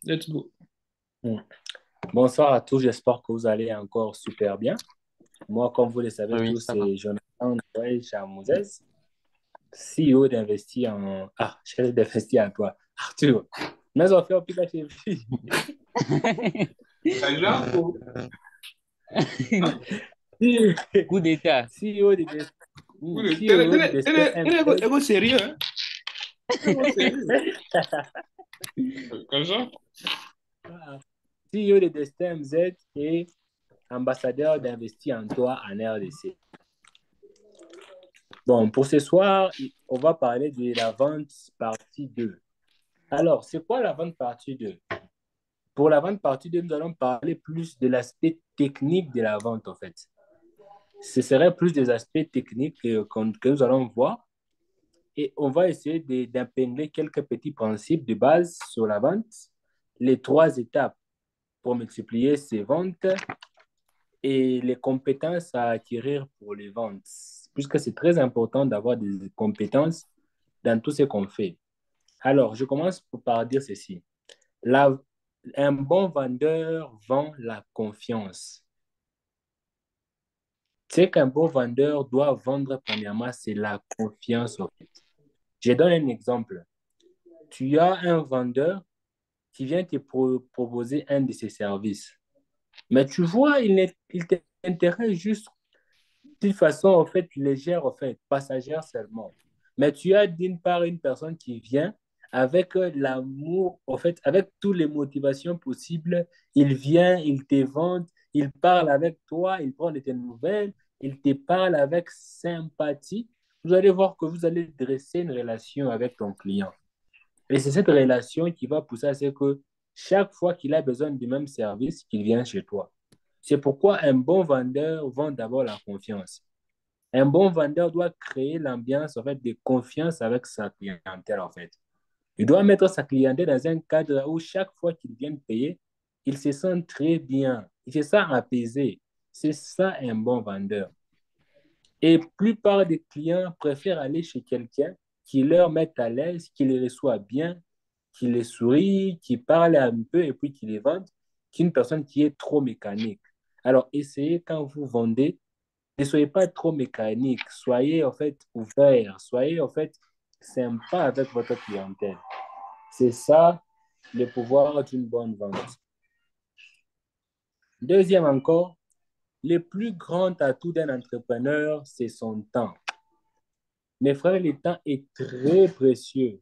Let's go. Mm. Bonsoir à tous, j'espère que vous allez encore super bien. Moi, comme vous le savez Oui, tous, ça va. c'est Jonathan Noël Chamouzès, CEO d'Investir en... Ah, j'ai d'Investir en toi. Arthur, mais on fait au pire chez lui. J'avoue. Coup d'État. CEO de, CEO de Destin MZ. Ego sérieux, hein? Ego sérieux. Comme ça? CEO de Destin MZ et ambassadeur d'Investir en toi en RDC. Bon, pour ce soir, on va parler de la vente partie 2. Alors, c'est quoi la vente partie 2? Pour la vente partie 2, nous allons parler plus de l'aspect technique de la vente, en fait. Ce serait plus des aspects techniques que nous allons voir et on va essayer d'imprégner quelques petits principes de base sur la vente, les trois étapes pour multiplier ces ventes et les compétences à acquérir pour les ventes, puisque c'est très important d'avoir des compétences dans tout ce qu'on fait. Alors, je commence par dire ceci. La, un bon vendeur vend la confiance. Ce qu'un bon vendeur doit vendre premièrement, c'est la confiance, en fait. Je donne un exemple. Tu as un vendeur qui vient te proposer un de ses services. Mais tu vois, il t'intéresse juste d'une façon, en fait, légère, en fait, passagère seulement. Mais tu as d'une part une personne qui vient avec l'amour, en fait, avec toutes les motivations possibles. Il vient, il te vante, il parle avec toi, il prend de tes nouvelles, il te parle avec sympathie. Vous allez voir que vous allez dresser une relation avec ton client. Et c'est cette relation qui va pousser à ce que chaque fois qu'il a besoin du même service, qu'il vient chez toi. C'est pourquoi un bon vendeur vend d'abord la confiance. Un bon vendeur doit créer l'ambiance en fait, de confiance avec sa clientèle. En fait. Il doit mettre sa clientèle dans un cadre où chaque fois qu'il vient payer, il se sent très bien. Il se sent apaisé. C'est ça un bon vendeur. Et la plupart des clients préfèrent aller chez quelqu'un qui leur met à l'aise, qui les reçoit bien, qui les sourit, qui parle un peu et puis qui les vend, qu'une personne qui est trop mécanique. Alors, essayez quand vous vendez, ne soyez pas trop mécanique, soyez en fait ouvert, soyez en fait sympa avec votre clientèle. C'est ça le pouvoir d'une bonne vente. Deuxième encore, le plus grand atout d'un entrepreneur, c'est son temps. Mes frères, le temps est très précieux.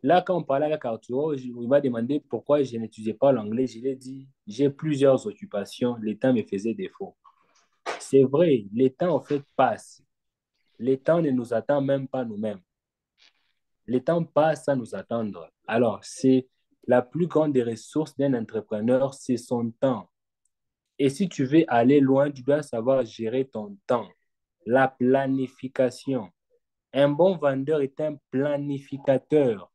Là, quand on parlait avec Arturo, il m'a demandé pourquoi je n'utilisais pas l'anglais. Je lui ai dit, j'ai plusieurs occupations, le temps me faisait défaut. C'est vrai, le temps en fait passe. Le temps ne nous attend même pas nous-mêmes. Le temps passe sans nous attendre. Alors, c'est la plus grande des ressources d'un entrepreneur, c'est son temps. Et si tu veux aller loin, tu dois savoir gérer ton temps. La planification. Un bon vendeur est un planificateur.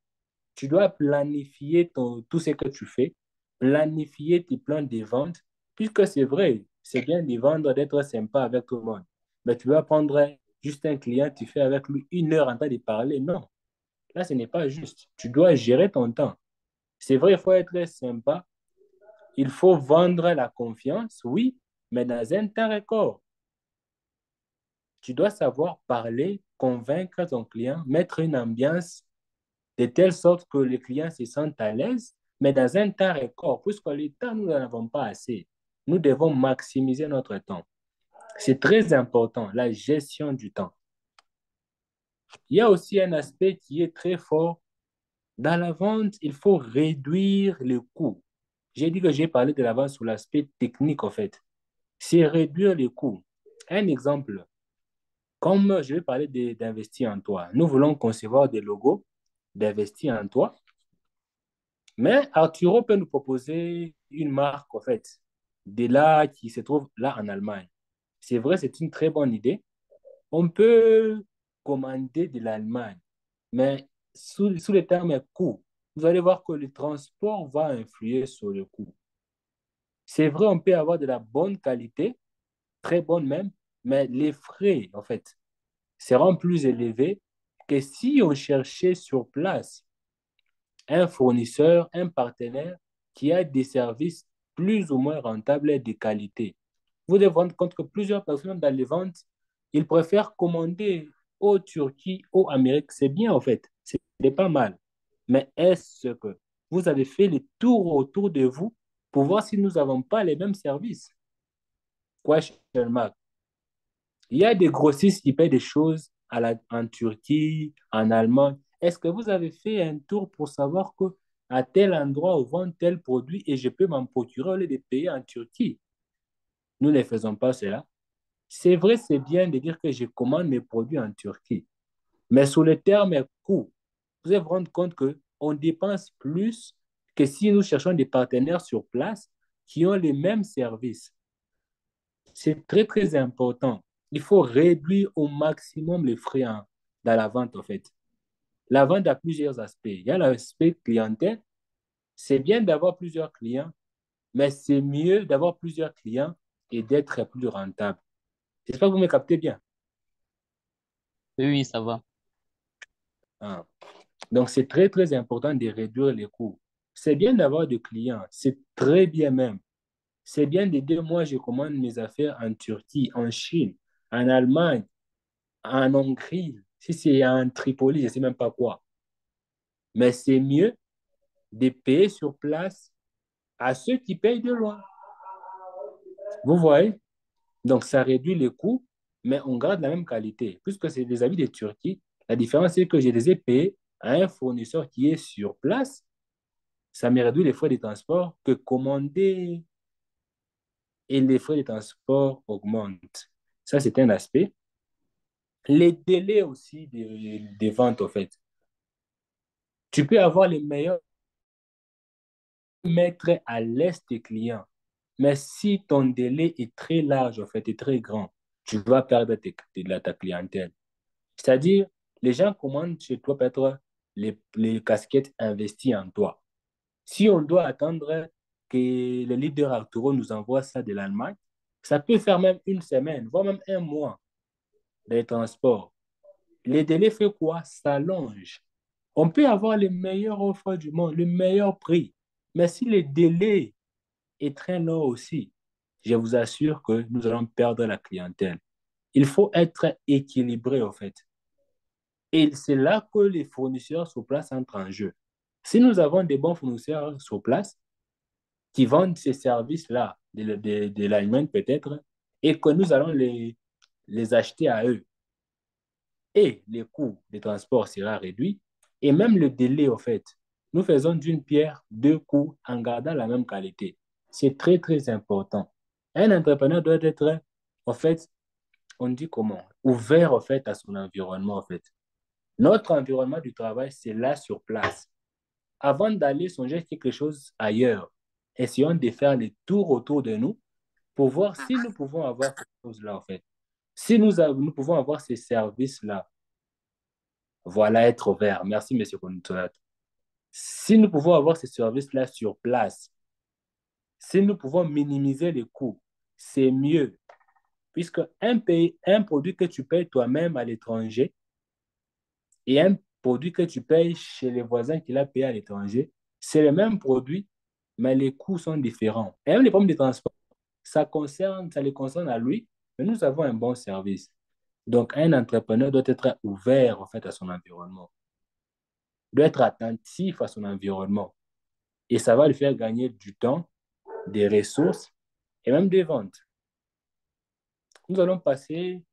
Tu dois planifier tout ce que tu fais, planifier tes plans de vente, puisque c'est vrai, c'est bien de vendre, d'être sympa avec tout le monde. Mais tu vas prendre juste un client, tu fais avec lui 1 heure en train de parler. Non, là, ce n'est pas juste. Tu dois gérer ton temps. C'est vrai, il faut être sympa, il faut vendre la confiance, oui, mais dans un temps record. Tu dois savoir parler, convaincre ton client, mettre une ambiance de telle sorte que le client se sente à l'aise, mais dans un temps record, puisque le temps, nous n'en avons pas assez. Nous devons maximiser notre temps. C'est très important, la gestion du temps. Il y a aussi un aspect qui est très fort. Dans la vente, il faut réduire les coûts. J'ai dit que j'ai parlé de la vente sur l'aspect technique, en fait. C'est réduire les coûts. Un exemple, comme je vais parler d'investir en toi. Nous voulons concevoir des logos d'investir en toi. Mais Arturo peut nous proposer une marque, en fait, de là qui se trouve là en Allemagne. C'est vrai, c'est une très bonne idée. On peut commander de l'Allemagne, mais sous le terme coût, vous allez voir que le transport va influer sur le coût. C'est vrai, on peut avoir de la bonne qualité, très bonne même, mais les frais, en fait, seront plus élevés que si on cherchait sur place un fournisseur, un partenaire qui a des services plus ou moins rentables et de qualité. Vous devez vous rendre compte que plusieurs personnes dans les ventes, ils préfèrent commander aux Turquie, aux Amériques. C'est bien, en fait. C'est pas mal. Mais est-ce que vous avez fait le tour autour de vous pour voir si nous n'avons pas les mêmes services? Question mark. Il y a des grossistes qui paient des choses en Turquie, en Allemagne. Est-ce que vous avez fait un tour pour savoir que à tel endroit on vend tel produit et je peux m'en procurer au lieu de payer en Turquie? Nous ne faisons pas cela. C'est vrai, c'est bien de dire que je commande mes produits en Turquie, mais sous le terme coût, vous allez vous rendre compte qu'on dépense plus que si nous cherchons des partenaires sur place qui ont les mêmes services. C'est très, très important. Il faut réduire au maximum les frais dans la vente, en fait. La vente a plusieurs aspects. Il y a l'aspect clientèle. C'est bien d'avoir plusieurs clients, mais c'est mieux d'avoir plusieurs clients et d'être plus rentable. J'espère que vous me captez bien. Oui, oui, ça va. Ah. Donc, c'est très, très important de réduire les coûts. C'est bien d'avoir des clients. C'est très bien même. C'est bien de dire, moi, je commande mes affaires en Turquie, en Chine, en Allemagne, en Hongrie, si c'est en Tripoli, je ne sais même pas quoi. Mais c'est mieux de payer sur place à ceux qui payent de loin. Vous voyez? Donc, ça réduit les coûts, mais on garde la même qualité. Puisque c'est des habits de Turquie, la différence, c'est que je les ai payés à un fournisseur qui est sur place. Ça me réduit les frais de transport que commander et les frais de transport augmentent. Ça, c'est un aspect. Les délais aussi des ventes, en fait. Tu peux avoir les meilleurs mettre à l'aise tes clients. Mais si ton délai est très large, en fait, est très grand, tu vas perdre ta clientèle. C'est-à-dire, les gens commandent chez toi peut-être les casquettes investies en toi. Si on doit attendre que le leader Arturo nous envoie ça de l'Allemagne, ça peut faire même une semaine, voire même un mois de transport. Les délais fait quoi? S'allongent. On peut avoir les meilleures offres du monde, le meilleur prix. Mais si les délais est très long aussi, je vous assure que nous allons perdre la clientèle. Il faut être équilibré, en fait. Et c'est là que les fournisseurs sur place entrent en jeu. Si nous avons des bons fournisseurs sur place qui vendent ces services-là, de l'Allemagne peut-être, et que nous allons les acheter à eux, et les coûts de transport sera réduit, et même le délai, en fait, nous faisons d'une pierre deux coups en gardant la même qualité. C'est très, très important. Un entrepreneur doit être, en fait, on dit comment? Ouvert, en fait, à son environnement, en fait. Notre environnement du travail, c'est là sur place. Avant d'aller songer quelque chose ailleurs, essayons de faire les tours autour de nous pour voir si nous pouvons avoir quelque chose-là, en fait. Si nous pouvons avoir ces services-là, voilà, être ouvert. Merci, Monsieur Konutolat. Si nous pouvons avoir ces services-là sur place, si nous pouvons minimiser les coûts, c'est mieux. Puisque un produit que tu payes toi-même à l'étranger et un produit que tu payes chez les voisins qui l'ont payé à l'étranger, c'est le même produit, mais les coûts sont différents. Et même les problèmes de transport, ça les concerne à lui, mais nous avons un bon service. Donc, un entrepreneur doit être ouvert en fait à son environnement, doit être attentif à son environnement. Et ça va lui faire gagner du temps, des ressources et même des ventes. Nous allons passer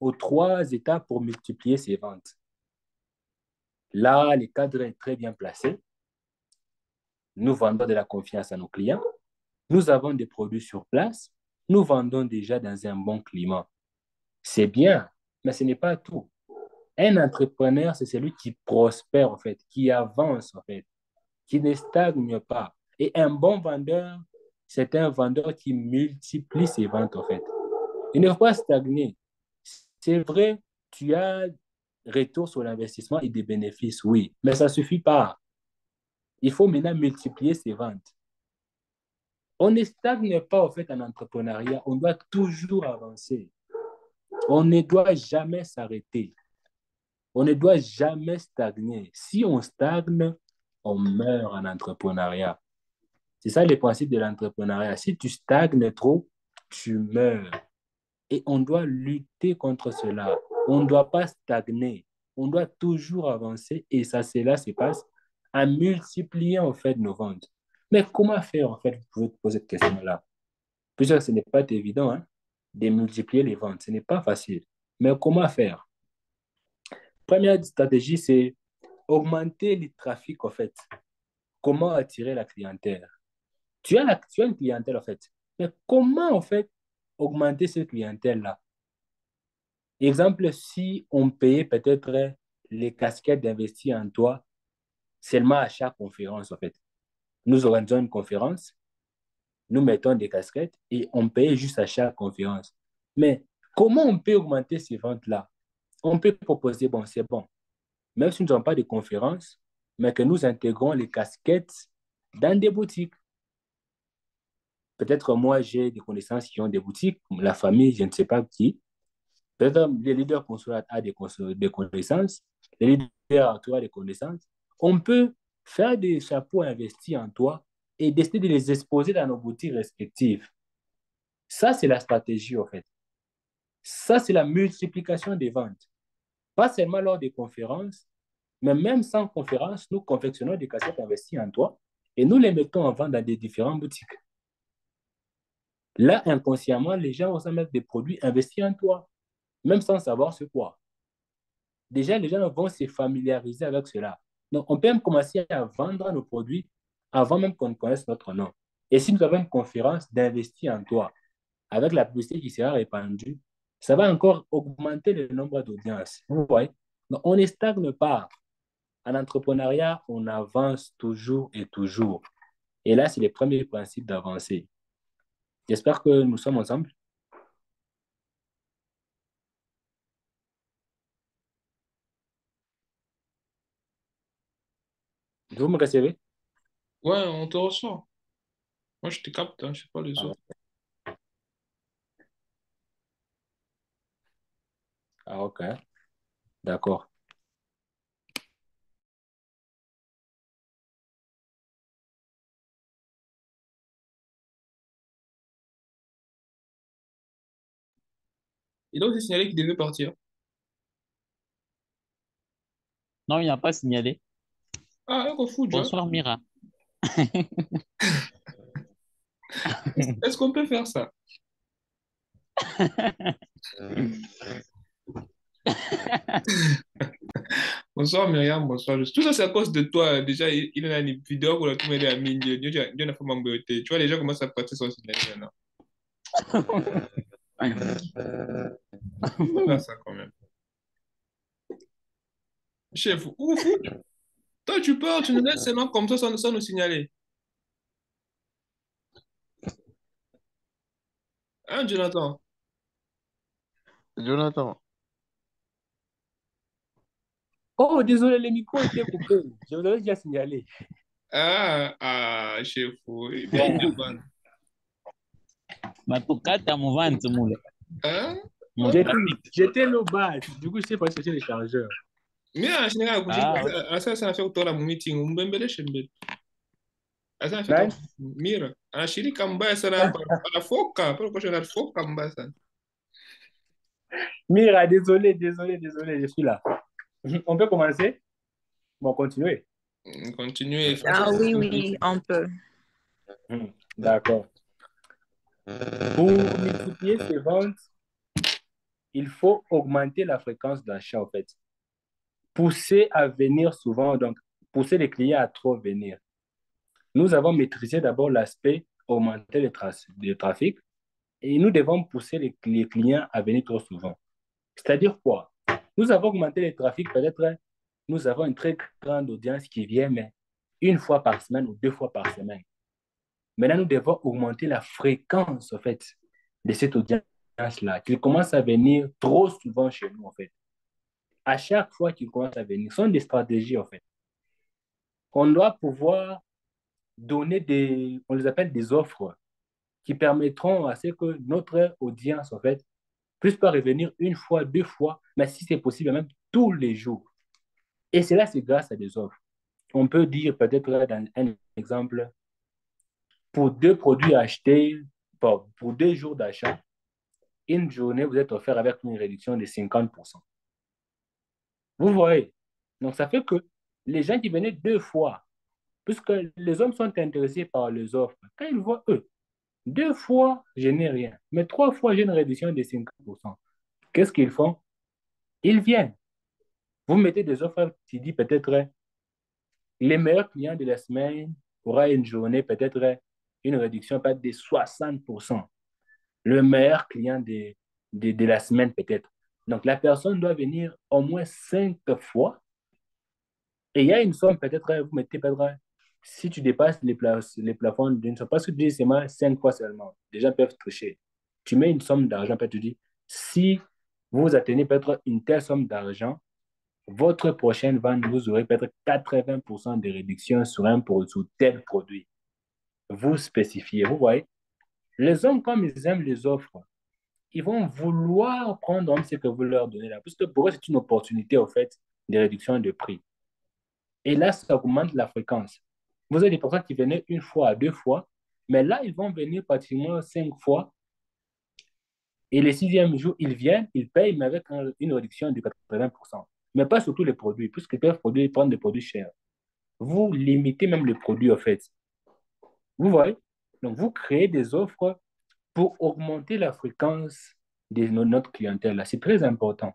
aux trois étapes pour multiplier ces ventes. Là, le cadre est très bien placé. Nous vendons de la confiance à nos clients. Nous avons des produits sur place. Nous vendons déjà dans un bon climat. C'est bien, mais ce n'est pas tout. Un entrepreneur, c'est celui qui prospère, en fait, qui avance, en fait, qui ne stagne pas. Et un bon vendeur, c'est un vendeur qui multiplie ses ventes, en fait. Il ne faut pas stagner. C'est vrai, tu as retour sur l'investissement et des bénéfices, oui, mais ça ne suffit pas. Il faut maintenant multiplier ses ventes. On ne stagne pas, en fait, en entrepreneuriat. On doit toujours avancer. On ne doit jamais s'arrêter. On ne doit jamais stagner. Si on stagne, on meurt en entrepreneuriat. C'est ça le principe de l'entrepreneuriat. Si tu stagnes trop, tu meurs. Et on doit lutter contre cela. On ne doit pas stagner. On doit toujours avancer. Et ça, cela se passe en multipliant, en fait, nos ventes. Mais comment faire, en fait, vous pouvez te poser cette question-là. Puisque ce n'est pas évident, hein, de multiplier les ventes. Ce n'est pas facile. Mais comment faire? Première stratégie, c'est augmenter le trafic, en fait. Comment attirer la clientèle? Tu as une clientèle, en fait. Mais comment, en fait, augmenter cette clientèle-là? Exemple, si on payait peut-être les casquettes d'investir en toi seulement à chaque conférence, en fait. Nous organisons une conférence, nous mettons des casquettes et on paye juste à chaque conférence. Mais comment on peut augmenter ces ventes-là? On peut proposer, bon, c'est bon, même si nous n'avons pas de conférence, mais que nous intégrons les casquettes dans des boutiques. Peut-être moi, j'ai des connaissances qui ont des boutiques, la famille, je ne sais pas qui. Peut-être les leaders consulaires ont des connaissances, les leaders ont des connaissances. On peut faire des chapeaux investis en toi et décider de les exposer dans nos boutiques respectives. Ça, c'est la stratégie, en fait. Ça, c'est la multiplication des ventes. Pas seulement lors des conférences, mais même sans conférence, nous confectionnons des cassettes investies en toi et nous les mettons en vente dans des différentes boutiques. Là, inconsciemment, les gens vont se mettre des produits investis en toi, même sans savoir c'est quoi. Déjà, les gens vont se familiariser avec cela. Donc, on peut même commencer à vendre nos produits avant même qu'on connaisse notre nom. Et si nous avons une conférence d'investir en toi, avec la publicité qui sera répandue, ça va encore augmenter le nombre d'audiences. Vous voyez? Donc, on ne stagne pas. En entrepreneuriat, on avance toujours et toujours. Et là, c'est le premier principe d'avancer. J'espère que nous sommes ensemble. Vous me recevez? Ouais, on te reçoit. Moi, je te capte, hein, je sais pas les Ah, autres. ah, ok. D'accord. Il a aussi signalé qu'il devait partir. Non, il n'a pas signalé. Ah, un fou, John. Bonsoir, Mira. Est-ce qu'on peut faire ça? Bonsoir, Myriam, bonsoir. Tout ça, c'est à cause de toi. Déjà, il a une vidéo pour la tout mêler à mine. Dieu n'a pas m'embêter. Tu vois, les gens commencent à pratiquer son signal maintenant. On peut faire ça quand même. Chef, ouf, toi, tu pars, tu nous laisses seulement comme ça sans nous signaler. Hein, Jonathan? Jonathan, Oh, désolé, le micro était coupé. Je vous avais déjà signalé. Chef, bien, Bon, Japan. Matukata muvante mule. Hein? Mon j'étais trafic. j'étais le bas. Du coup, je sais pas chercher les chargeurs. Mais en général, Ah, ok. ça a fait toi la meeting. Mbembele shembe. Ça a fait toi. Man, Mira. Anashirika mbaya sana anafoka. Pale kwa shona foka mbaya sana. Mira, désolé, je suis là. On peut commencer? Bon, continuez. Continuez. Ah oui, oui, on peut. D'accord. Pour multiplier ces ventes, il faut augmenter la fréquence d'achat, en fait. Pousser à venir souvent, donc pousser les clients à trop venir. Nous avons maîtrisé d'abord l'aspect augmenter le trafic et nous devons pousser les clients à venir trop souvent. C'est-à-dire quoi? Nous avons augmenté le trafic, peut-être nous avons une très grande audience qui vient, mais une fois par semaine ou deux fois par semaine. Maintenant, nous devons augmenter la fréquence, en fait, de cette audience-là, qu'ils commencent à venir trop souvent chez nous, en fait. À chaque fois qu'ils commencent à venir, ce sont des stratégies, en fait. On doit pouvoir donner on les appelle des offres qui permettront à ce que notre audience, en fait, puisse pas revenir une fois, deux fois, mais si c'est possible, même tous les jours. Et cela, c'est grâce à des offres. On peut dire peut-être dans un exemple, pour 2 produits achetés, pour 2 jours d'achat, une journée, vous êtes offert avec une réduction de 50%. Vous voyez? Donc, ça fait que les gens qui venaient 2 fois, puisque les hommes sont intéressés par les offres, quand ils voient eux, 2 fois, je n'ai rien, mais 3 fois, j'ai une réduction de 50%. Qu'est-ce qu'ils font? Ils viennent. Vous mettez des offres qui disent peut-être les meilleurs clients de la semaine aura une journée, peut-être une réduction peut-être de 60%. Le meilleur client de la semaine, peut-être. Donc, la personne doit venir au moins 5 fois. Et il y a une somme, peut-être, vous mettez peut-être, si tu dépasses les plafonds d'une somme, parce que tu dis seulement 5 fois seulement, les gens peuvent toucher. Tu mets une somme d'argent, peut-être tu dis, si vous atteignez peut-être une telle somme d'argent, votre prochaine vente, vous aurez peut-être 80% de réduction sur tel produit. Vous spécifiez, vous voyez. Les hommes, comme ils aiment les offres, ils vont vouloir prendre ce que vous leur donnez là, puisque pour eux, c'est une opportunité, au fait, de réduction de prix. Et là, ça augmente la fréquence. Vous avez des personnes qui venaient 1 fois, 2 fois, mais là, ils vont venir pratiquement 5 fois. Et le sixième jour, ils viennent, ils payent, mais avec une réduction de 80%. Mais pas sur tous les produits, puisque ils prennent des produits chers. Vous limitez même les produits, en fait. Vous voyez? Donc, vous créez des offres pour augmenter la fréquence de notre clientèle. C'est très important.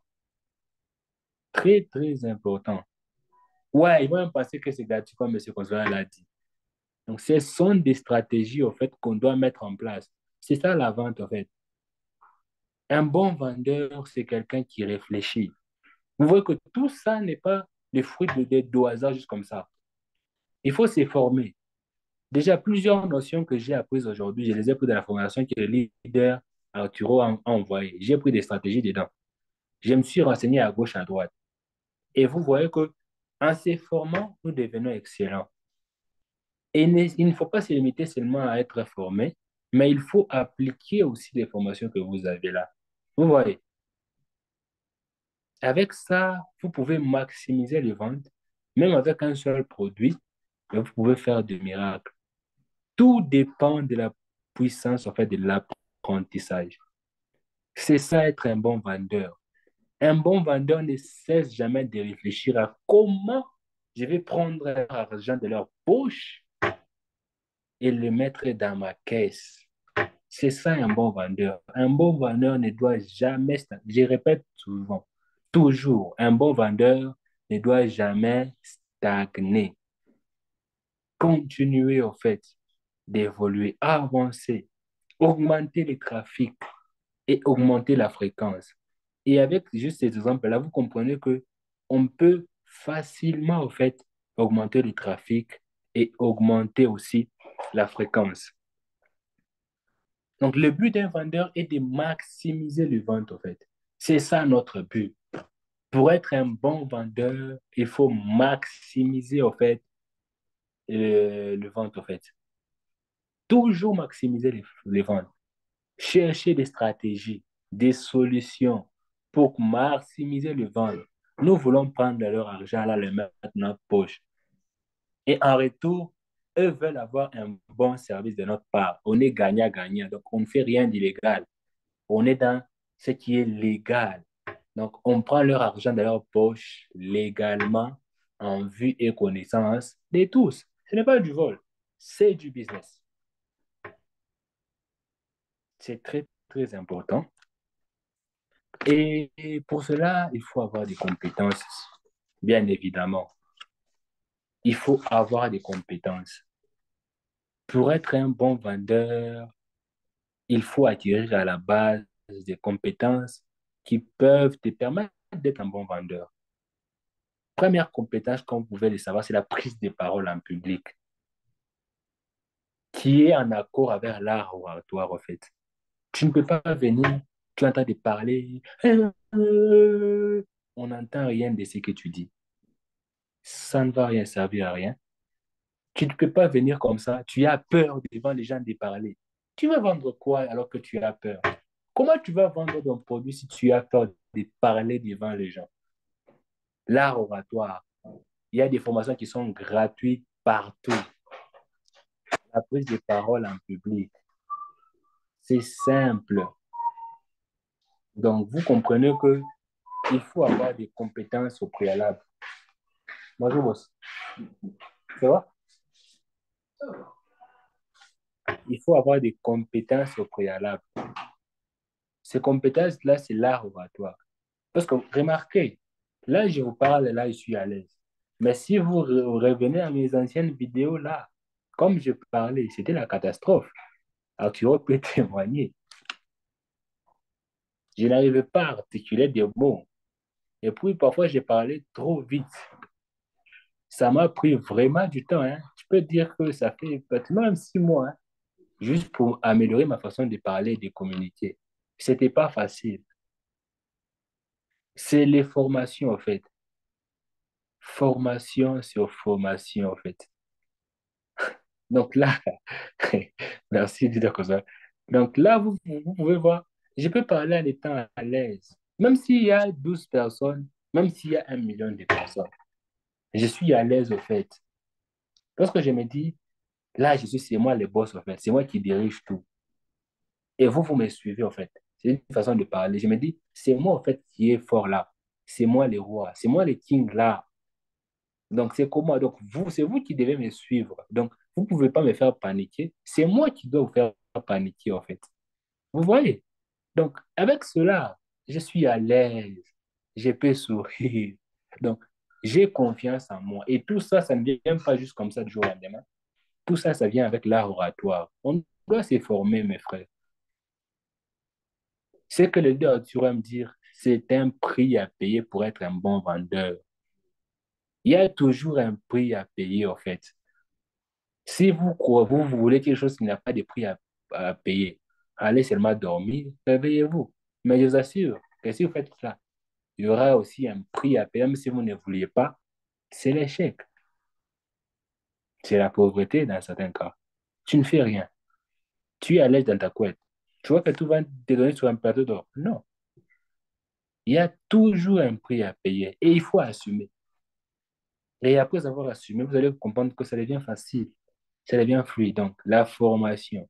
Très, très important. Ouais, ils vont même penser que c'est gratuit, comme M. Consolat l'a dit. Donc, ce sont des stratégies, au fait, qu'on doit mettre en place. C'est ça la vente, en fait. Un bon vendeur, c'est quelqu'un qui réfléchit. Vous voyez que tout ça n'est pas le fruit de hasard juste comme ça. Il faut se former. Déjà, plusieurs notions que j'ai apprises aujourd'hui, je les ai prises de la formation que le leader Arturo a envoyé. J'ai pris des stratégies dedans. Je me suis renseigné à gauche, à droite. Et vous voyez que en se formant, nous devenons excellents. Et il ne faut pas se limiter seulement à être formé, mais il faut appliquer aussi les formations que vous avez là. Vous voyez, avec ça, vous pouvez maximiser les ventes, même avec un seul produit, mais vous pouvez faire des miracles. Tout dépend de la puissance, en fait, de l'apprentissage. C'est ça être un bon vendeur. Un bon vendeur ne cesse jamais de réfléchir à comment je vais prendre l'argent de leur poche et le mettre dans ma caisse. C'est ça un bon vendeur. Un bon vendeur ne doit jamais, je répète souvent, toujours, un bon vendeur ne doit jamais stagner. Continuer au fait d'évoluer, avancer, augmenter le trafic et augmenter la fréquence. Et avec juste ces exemples-là, vous comprenez que on peut facilement, au fait, augmenter le trafic et augmenter aussi la fréquence. Donc, le but d'un vendeur est de maximiser les ventes, en fait. C'est ça notre but. Pour être un bon vendeur, il faut maximiser, en fait, le vente, en fait. Toujours maximiser les ventes. Chercher des stratégies, des solutions pour maximiser le vente. Nous voulons prendre leur argent, là, le mettre dans notre poche. Et en retour, eux veulent avoir un bon service de notre part. On est gagnant-gagnant, donc on ne fait rien d'illégal. On est dans ce qui est légal. Donc, on prend leur argent de leur poche légalement, en vue et connaissance de tous. Ce n'est pas du vol, c'est du business. C'est très, très important. Et pour cela, il faut avoir des compétences, bien évidemment. Il faut avoir des compétences. Pour être un bon vendeur, il faut acquérir à la base des compétences qui peuvent te permettre d'être un bon vendeur. Première compétence, comme vous pouvez le savoir, c'est la prise de parole en public, qui est en accord avec l'art oratoire, en fait. Tu ne peux pas venir, tu entends de parler, on n'entend rien de ce que tu dis. Ça ne va rien servir à rien. Tu ne peux pas venir comme ça, tu as peur devant les gens de parler. Tu vas vendre quoi alors que tu as peur? Comment tu vas vendre ton produit si tu as peur de parler devant les gens? L'art oratoire, il y a des formations qui sont gratuites partout. la prise de parole en public. C'est simple. Donc, vous comprenez que il faut avoir des compétences au préalable. Bonjour, boss. Ça va? Il faut avoir des compétences au préalable. Ces compétences-là, c'est l'art oratoire. Parce que remarquez, là, je vous parle, là, je suis à l'aise. Mais si vous revenez à mes anciennes vidéos, là, comme je parlais, c'était la catastrophe. Arturo peut témoigner. Je n'arrivais pas à articuler des mots. Et puis, parfois, j'ai parlé trop vite. Ça m'a pris vraiment du temps, hein. Je peux dire que ça fait peut-être même 6 mois, hein, juste pour améliorer ma façon de parler et de communiquer. C'était pas facile. C'est les formations, en fait. Formation sur formation, en fait. Donc là, merci de dire comme ça. Donc là, vous pouvez voir, je peux parler en étant à l'aise. Même s'il y a 12 personnes, même s'il y a 1 million de personnes, je suis à l'aise, au fait. Parce que je me dis, là, c'est moi le boss, en fait. C'est moi qui dirige tout. Et vous me suivez, en fait. C'est une façon de parler. Je me dis, c'est moi, en fait, qui est fort là. C'est moi le roi. C'est moi le king là. Donc, c'est comment? Donc, c'est vous qui devez me suivre. Donc, vous ne pouvez pas me faire paniquer. C'est moi qui dois vous faire paniquer, en fait. Vous voyez? Donc, avec cela, je suis à l'aise. Je peux sourire. Donc, j'ai confiance en moi. Et tout ça, ça ne vient pas juste comme ça du jour au lendemain. Tout ça, ça vient avec l'art oratoire. On doit se former, mes frères. C'est que le leader, tu vas me dire, c'est un prix à payer pour être un bon vendeur. Il y a toujours un prix à payer, en fait. Si vous voulez quelque chose qui n'a pas de prix à payer, allez seulement dormir, réveillez-vous. Mais je vous assure que si vous faites ça, il y aura aussi un prix à payer, même si vous ne vouliez pas, c'est l'échec. C'est la pauvreté dans certains cas. Tu ne fais rien. Tu es à l'aise dans ta couette. Tu vois que tout va te donner sur un plateau d'or. Non. Il y a toujours un prix à payer et il faut assumer. Et après avoir assumé, vous allez comprendre que ça devient facile. Ça devient fluide. Donc, la formation.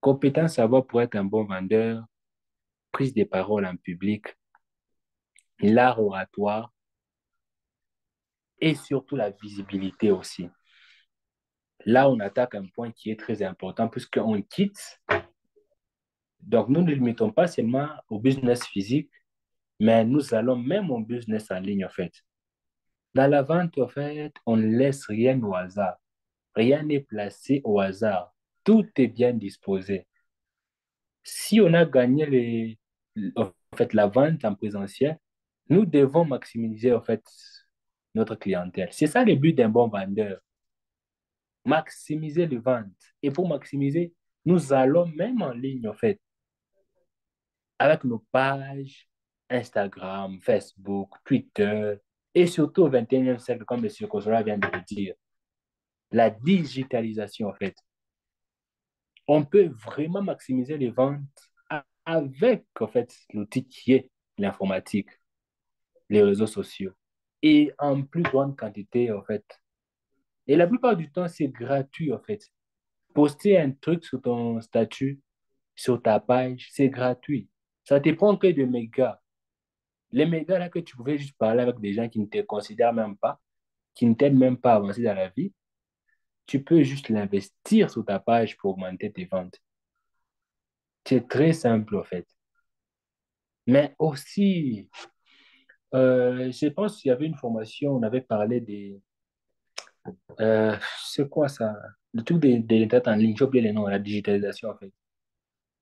Compétence, savoir pour être un bon vendeur, prise de parole en public, l'art oratoire et surtout la visibilité aussi. Là, on attaque un point qui est très important puisqu'on quitte. Donc, nous ne limitons pas seulement au business physique, mais nous allons même au business en ligne, en fait. Dans la vente, en fait, on ne laisse rien au hasard. Rien n'est placé au hasard. Tout est bien disposé. Si on a gagné en fait, la vente en présentiel, nous devons maximiser en fait, notre clientèle. C'est ça le but d'un bon vendeur. Maximiser les ventes. Et pour maximiser, nous allons même en ligne, en fait, avec nos pages Instagram, Facebook, Twitter, et surtout au 21e siècle, comme M. Kozola vient de le dire, la digitalisation, en fait. On peut vraiment maximiser les ventes avec, en fait, l'outil qui est l'informatique, les réseaux sociaux, et en plus grande quantité, en fait. Et la plupart du temps, c'est gratuit, en fait. Poster un truc sur ton statut, sur ta page, c'est gratuit. Ça te prend que des mégas. Les mégas, là, que tu pouvais juste parler avec des gens qui ne te considèrent même pas, qui ne t'aident même pas à avancer dans la vie, tu peux juste l'investir sur ta page pour augmenter tes ventes. C'est très simple, en fait. Mais aussi, je pense qu'il y avait une formation, on avait parlé des... c'est quoi ça? Le truc des dates en ligne, j'ai oublié les noms, la digitalisation, en fait.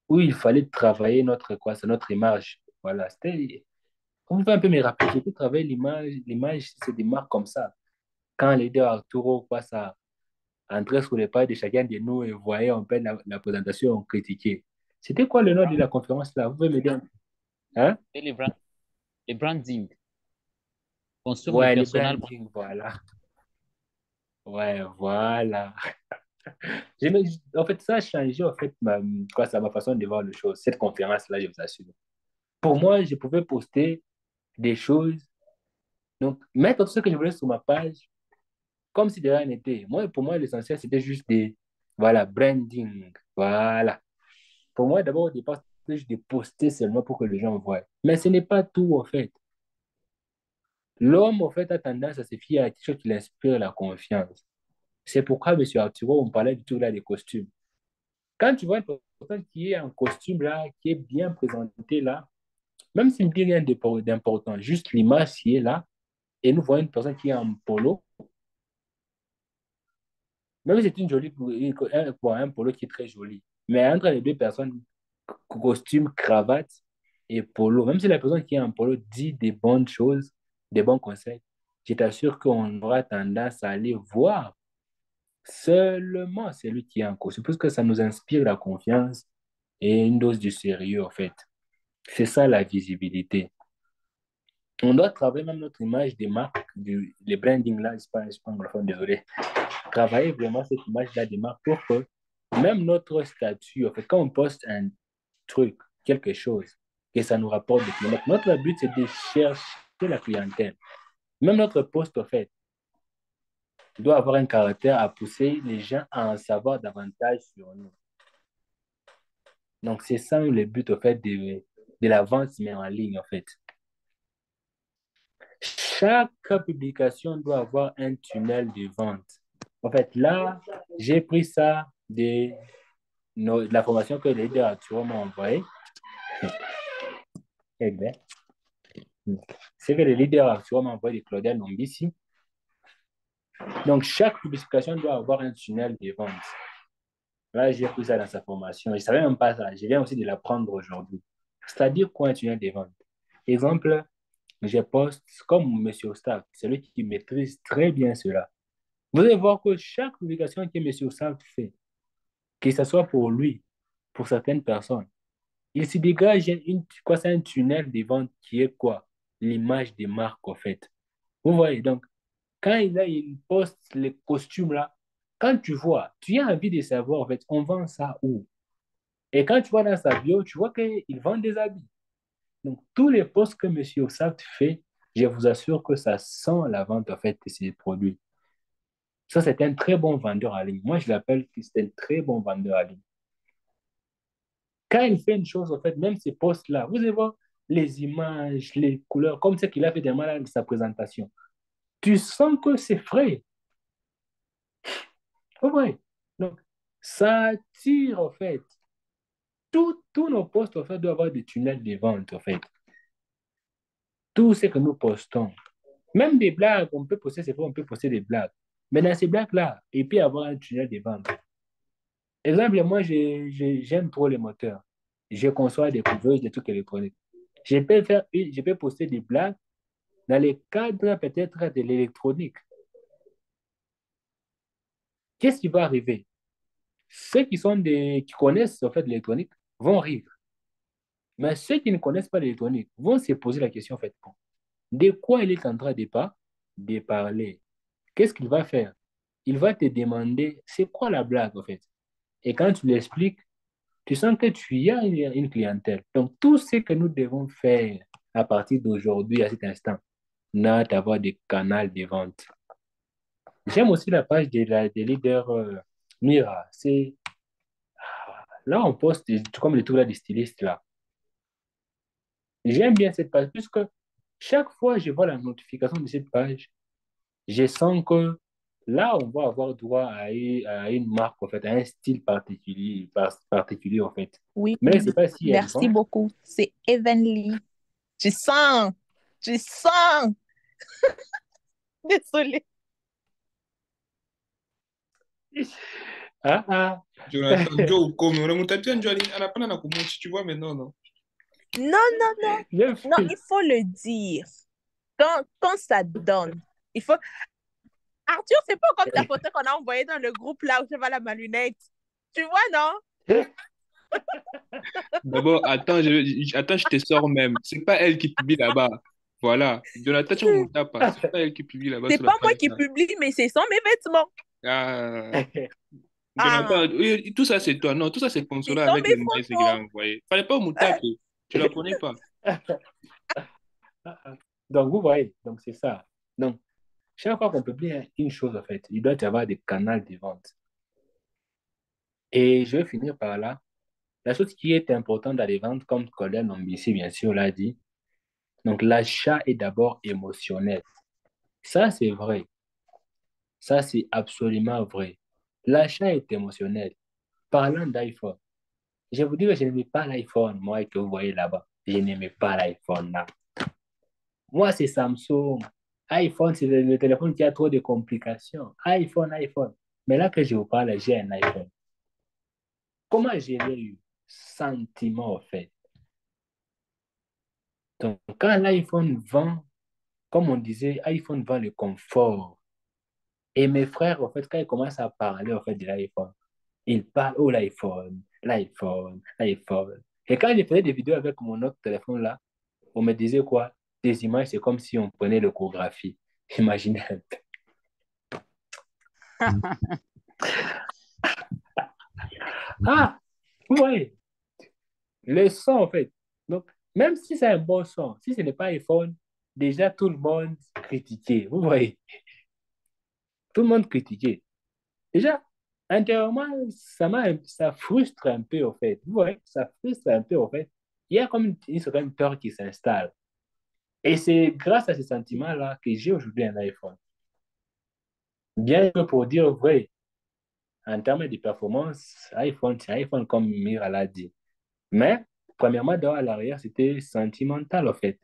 Où il fallait travailler notre, quoi, c'est notre image. Voilà, c'était... On peut un peu me rappeler, j'ai pu travailler l'image, c'est des marques comme ça. Quand les deux Arturo, quoi, ça entrait sur les pages de chacun de nous et voyait un peu la présentation critiquée. C'était quoi le nom de la conférence là? Vous pouvez me dire? Hein? Et les branding, construire le Ouais, les personnel. branding, voilà. Ouais, voilà. En fait, ça a changé en fait, quoi, ça, ma façon de voir les choses. Cette conférence-là, je vous assure. Pour moi, je pouvais poster des choses, donc mettre tout ce que je voulais sur ma page, comme si de rien n'était. Moi, pour moi, l'essentiel, c'était juste Voilà, branding. Voilà. Pour moi, d'abord, au départ, c'est juste de poster seulement pour que les gens voient. Mais ce n'est pas tout, en fait. L'homme, en fait, a tendance à se fier à quelque chose qui l'inspire la confiance. C'est pourquoi, monsieur Arturo, on parlait du tout là des costumes. Quand tu vois une personne qui est en costume là, qui est bien présentée là, même s'il ne dit rien d'important, juste l'image qui est là, et nous voyons une personne qui est en polo, même si c'est une jolie, un polo qui est très joli, mais entre les deux personnes, costume, cravate et polo, même si la personne qui est en polo dit des bonnes choses, des bons conseils, je t'assure qu'on aura tendance à aller voir seulement celui qui est en costume, parce que ça nous inspire la confiance et une dose de sérieux, en fait. C'est ça la visibilité. On doit travailler même notre image des marques, les branding là, je suis pas anglophone, désolé. Travailler vraiment cette image-là des marques pour que même notre statut, en fait, quand on poste un truc, quelque chose, que ça nous rapporte des clients. Notre but, c'est de chercher la clientèle. Même notre poste, en fait, doit avoir un caractère à pousser les gens à en savoir davantage sur nous. Donc, c'est ça le but, en fait, de la vente, mais en ligne, en fait. Chaque publication doit avoir un tunnel de vente. En fait, là, j'ai pris ça de la formation que les leaders actuellement m'ont envoyée. Eh bien, c'est que les leaders actuellement m'ont envoyé de Claudia Nombissi. Donc, chaque publication doit avoir un tunnel de vente. Là, j'ai pris ça dans sa formation. Je ne savais même pas ça. Je viens aussi de l'apprendre aujourd'hui. C'est-à-dire quoi un tunnel de vente? Exemple, je poste comme M. Staff, celui qui maîtrise très bien cela. Vous allez voir que chaque publication que M. Staff fait, que ce soit pour lui, pour certaines personnes, il se dégage quoi, c'est un tunnel de vente qui est quoi? L'image des marques, en fait. Vous voyez, donc, quand il poste les costumes là, quand tu vois, tu as envie de savoir, en fait, on vend ça où? Et quand tu vois dans sa bio, tu vois qu'il vend des habits. Donc, tous les posts que M. Osaft fait, je vous assure que ça sent la vente, en fait, de ces produits. Ça, c'est un très bon vendeur en ligne. Moi, je l'appelle que c'est un très bon vendeur en ligne. Quand il fait une chose, en fait, même ces posts-là, vous allez voir les images, les couleurs, comme ce qu'il a fait des malades de sa présentation. Tu sens que c'est frais. Vous voyez? Donc, ça attire, en fait. Tous nos posts, en fait, doivent avoir des tunnels de vente, en fait. Tout ce que nous postons. Même des blagues, on peut poster, c'est vrai, on peut poster des blagues. Mais dans ces blagues-là, il peut y avoir un tunnel de vente. Exemple, moi, j'aime trop les moteurs. Je conçois des couveuses, des trucs électroniques. Je peux poster des blagues dans les cadres peut-être de l'électronique. Qu'est-ce qui va arriver? Ceux qui connaissent en fait l'électronique vont rire. Mais ceux qui ne connaissent pas l'électronique vont se poser la question en fait, bon, de quoi il est en train de parler? Qu'est-ce qu'il va faire? Il va te demander, c'est quoi la blague en fait? Et quand tu l'expliques, tu sens que tu y as une clientèle. Donc, tout ce que nous devons faire à partir d'aujourd'hui, à cet instant, n'a d'avoir des canaux de vente. J'aime aussi la page des leaders Mira. Là, on poste comme le tour là, des stylistes là. J'aime bien cette page puisque chaque fois que je vois la notification de cette page, je sens que là, on va avoir droit à une marque, en fait, à un style particulier en fait. Oui, Mais je ne sais pas si elles merci vendent. beaucoup. C'est Evenly. Je sens, je sens. Désolée. Ah, ah. Jonathan, Joe, comme on a monté un Johnny, on a pas na kumuchi, tu vois, mais non, non. Non, non, non. J'ai Non, vu. il faut le dire. Quand ça donne, il faut. Arthur, c'est pas comme ta photo qu'on a envoyée dans le groupe là où je vois la malunette. Tu vois, non? D'abord, attends, je te sors même. C'est pas elle qui publie là-bas. Voilà. Jonathan, tu ne pas. C'est pas elle qui publie là-bas C'est sur la pas moi page qui là. publie, mais c'est sans mes vêtements. Ah. Jonathan, Ah, oui, tout ça c'est toi. Non, tout ça c'est c'est Consola sans avec mes les maïs qu'il a photos. envoyé. Fallait pas au taper. Tu la connais pas. Donc, vous voyez, donc c'est ça. Donc, chaque fois qu'on publie une chose, en fait, il doit y avoir des canaux de vente. Et je vais finir par là. La chose qui est importante dans les ventes, comme Colin Lombisi, bien sûr, l'a dit, donc l'achat est d'abord émotionnel. Ça, c'est vrai. Ça, c'est absolument vrai. L'achat est émotionnel. Parlant d'iPhone, je vous dis que je n'aimais pas l'iPhone, moi, que vous voyez là-bas. Je n'aimais pas l'iPhone là. Moi, c'est Samsung. iPhone, c'est le téléphone qui a trop de complications. iPhone, iPhone. Mais là que je vous parle, j'ai un iPhone. Comment j'ai eu sentiment, en fait? Donc, quand l'iPhone vend, comme on disait, iPhone vend le confort. Et mes frères, en fait, quand ils commencent à parler, en fait, de l'iPhone, ils parlent, oh, l'iPhone, l'iPhone, l'iPhone. Et quand je faisais des vidéos avec mon autre téléphone là, on me disait quoi? Des images, c'est comme si on prenait l'échographie. Imaginez un peu. Ah, ouais, le son, en fait. Donc, même si c'est un bon son, si ce n'est pas iPhone, déjà tout le monde critiquait. Vous voyez, tout le monde critiquait. Déjà, intérieurement, ça frustre un peu, en fait. Vous voyez, ça frustre un peu, en fait. Il y a comme une certaine peur qui s'installe. Et c'est grâce à ces sentiments-là que j'ai aujourd'hui un iPhone. Bien que pour dire vrai, en termes de performance, iPhone, c'est iPhone comme Mira l'a dit. Mais, premièrement, d'abord à l'arrière, c'était sentimental, en fait.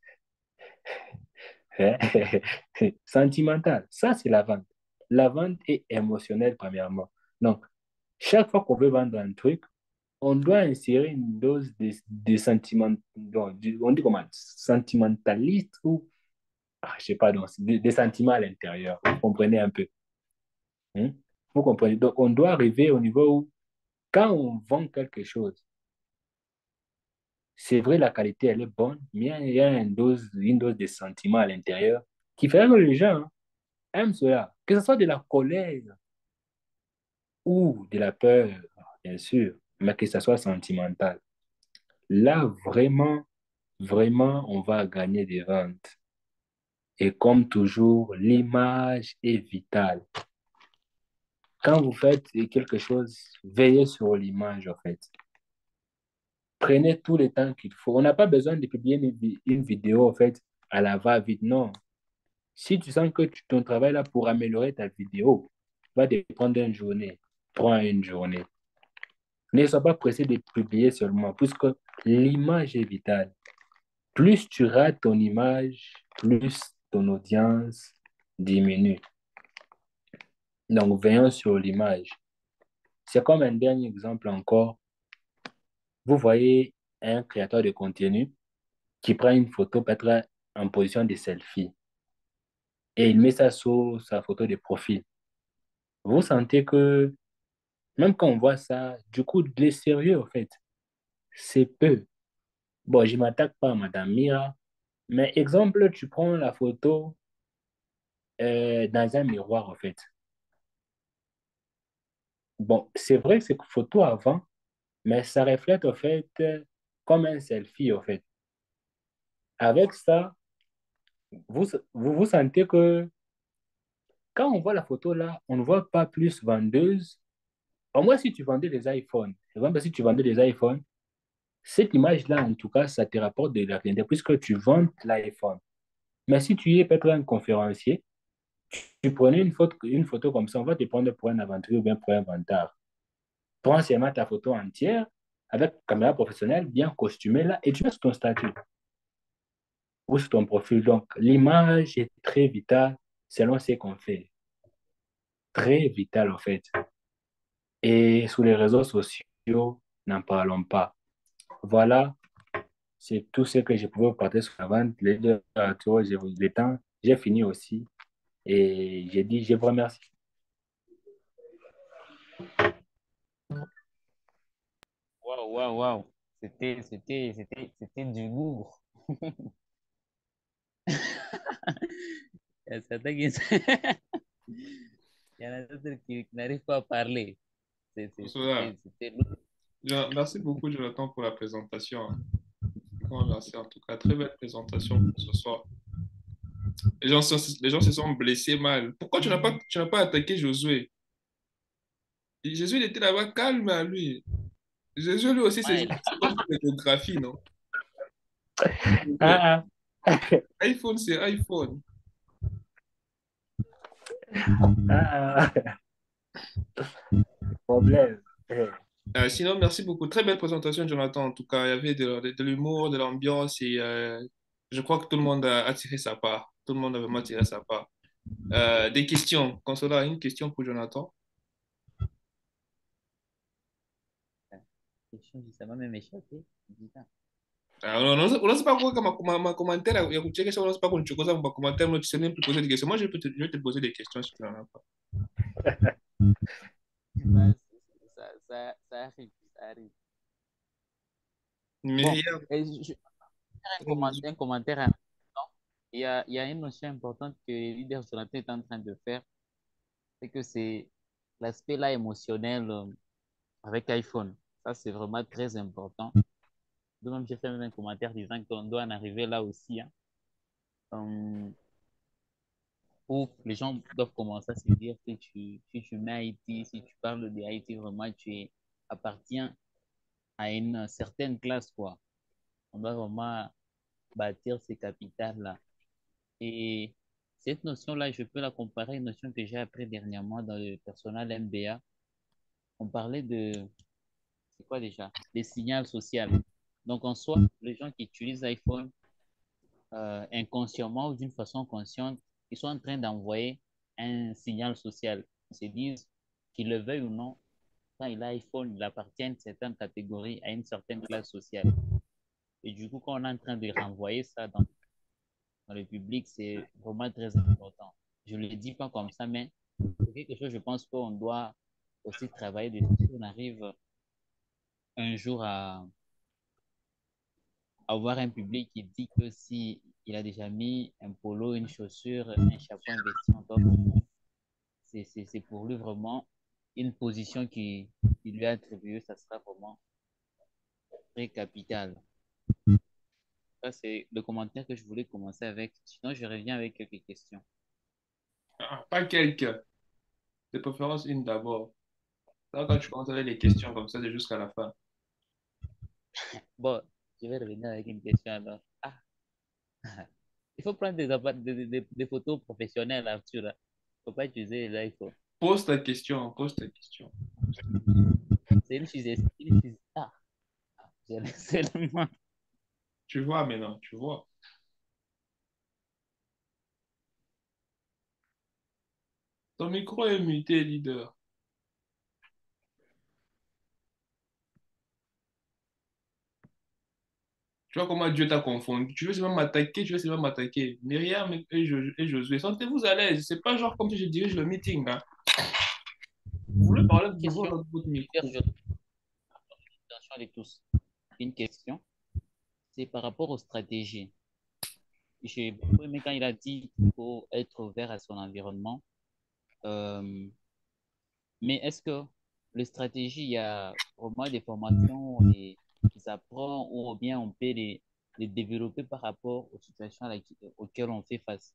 Sentimental. Ça, c'est la vente. La vente est émotionnelle, premièrement. Donc, chaque fois qu'on veut vendre un truc, on doit insérer une dose de sentiment, on dit comment, sentimentaliste ou, je sais pas, donc, des sentiments à l'intérieur. Vous comprenez un peu. Hein? Vous comprenez. Donc, on doit arriver au niveau où, quand on vend quelque chose, c'est vrai, la qualité, elle est bonne, mais il y a une dose de sentiment à l'intérieur qui fait que les gens aiment cela. Que ce soit de la colère ou de la peur, bien sûr, mais que ce soit sentimental. Là, vraiment, vraiment, on va gagner des ventes. Et comme toujours, l'image est vitale. Quand vous faites quelque chose, veillez sur l'image, en fait. Prenez tout le temps qu'il faut. On n'a pas besoin de publier une vidéo, en fait, à la va-vite. Non. Si tu sens que ton travail là pour améliorer ta vidéo va te prendre une journée, prends une journée. Ne sois pas pressé de publier seulement, puisque l'image est vitale. Plus tu rates ton image, plus ton audience diminue. Donc, veillons sur l'image. C'est comme un dernier exemple encore. Vous voyez un créateur de contenu qui prend une photo peut-être en position de selfie et il met ça sur sa photo de profil. Vous sentez que, même quand on voit ça, du coup, les sérieux, en fait, c'est peu. Bon, je ne m'attaque pas à Madame Mira, mais exemple, tu prends la photo dans un miroir, en fait. Bon, c'est vrai que c'est une photo avant, mais ça reflète, en fait, comme un selfie, en fait. Avec ça, vous sentez que quand on voit la photo là, on ne voit pas plus vendeuse. Au moins, si tu vendais des iPhones, par exemple, si tu vendais des iPhones, cette image-là, en tout cas, ça te rapporte de la clientèle puisque tu vends l'iPhone. Mais si tu es peut-être un conférencier, tu prenais une photo comme ça, on va te prendre pour un aventurier ou bien pour un vantard. Prends seulement ta photo entière avec caméra professionnelle bien costumée là et tu mets sur ton statut ou sur ton profil. Donc, l'image est très vitale selon ce qu'on fait. Très vitale, en fait. Et sur les réseaux sociaux, n'en parlons pas. Voilà, c'est tout ce que je pouvais vous partager sur la vente. Les deux, j'ai le temps, j'ai fini aussi. Et j'ai dit, je vous remercie. Waouh, waouh, waouh. C'était du lourd. Il y a certains qui... Il y en a d'autres qui n'arrivent pas à parler. Cela. C'était lourd. Merci beaucoup, Jonathan, pour la présentation. Grand merci, en tout cas. Très belle présentation pour ce soir. Les gens se sont blessés mal. Pourquoi tu n'as pas attaqué Josué? Jésus, il était là-bas calme à lui. Jésus, lui aussi, Ouais, c'est comme une photographie, non? Ah, iPhone, c'est iPhone. ah, problème. Sinon, merci beaucoup. Très belle présentation, Jonathan. En tout cas, il y avait de l'humour, de l'ambiance et je crois que tout le monde a tiré sa part. Tout le monde a vraiment tiré sa part. Des questions. Consola, une question pour Jonathan. question, ça m'a même échappé. Bizarre. Unaweza pas kuweka makomantere ya kuchekesha, unaweza pas kunichokoza kwa makomantere, mais tu sais même plus poser des questions. Moi, je vais te poser des questions si tu n'en as pas. Bah, ça arrive, ça arrive. Mais Bon, hier, je vais faire un commentaire à l'instant. Il y a une notion importante que leader Jonathan est en train de faire, c'est que c'est l'aspect là émotionnel avec iPhone. Ça, c'est vraiment très important. Donc, j'ai fait même un commentaire disant qu'on doit en arriver là aussi, hein, où les gens doivent commencer à se dire que si tu mets Haïti, si tu parles de Haïti, vraiment, appartiens à une certaine classe, quoi. On doit vraiment bâtir ces capitales-là. Et cette notion-là, je peux la comparer à une notion que j'ai appris dernièrement dans le personnel MBA. On parlait de, c'est quoi déjà? Des signaux sociaux. Donc, en soi, les gens qui utilisent iPhone inconsciemment ou d'une façon consciente, ils sont en train d'envoyer un signal social. Ils se disent qu'ils le veuillent ou non, quand il a iPhone, il appartient à une certaine catégorie, à une certaine classe sociale. Et du coup, quand on est en train de renvoyer ça dans le public, c'est vraiment très important. Je ne le dis pas comme ça, mais c'est quelque chose, je pense qu'on doit aussi travailler dessus. Si on arrive un jour à avoir un public qui dit que si il a déjà mis un polo, une chaussure, un chapeau investi en top, c'est pour lui vraiment une position qui lui est attribuée, ça sera vraiment très capital. Ça, c'est le commentaire que je voulais commencer avec. Sinon, je reviens avec quelques questions. pas quelques. De préférence, une d'abord. Là, quand tu commences avec les questions comme ça, c'est jusqu'à la fin. Bon, je vais revenir avec une question alors. Ah, il faut prendre des photos professionnelles, Arthur. Il ne faut pas utiliser l'iPhone. Pose ta question, pose ta question. C'est une fusée. Ah, j'ai seulement. Tu vois maintenant, tu vois. Ton micro est muté, leader. Tu vois comment Dieu t'a confondu. Tu veux seulement m'attaquer, tu veux seulement m'attaquer. Myriam et Josué, sentez-vous à l'aise. C'est pas genre comme si je dirige le meeting, hein. Vous voulez parler de nouveau Question. dans votre micro. Attention de tous. Une question, c'est par rapport aux stratégies. J'ai beaucoup aimé quand il a dit qu'il faut être ouvert à son environnement. Euh, mais est-ce que les stratégies, il y a vraiment des formations, des apprend ou bien on peut les développer par rapport aux situations auxquelles on fait face?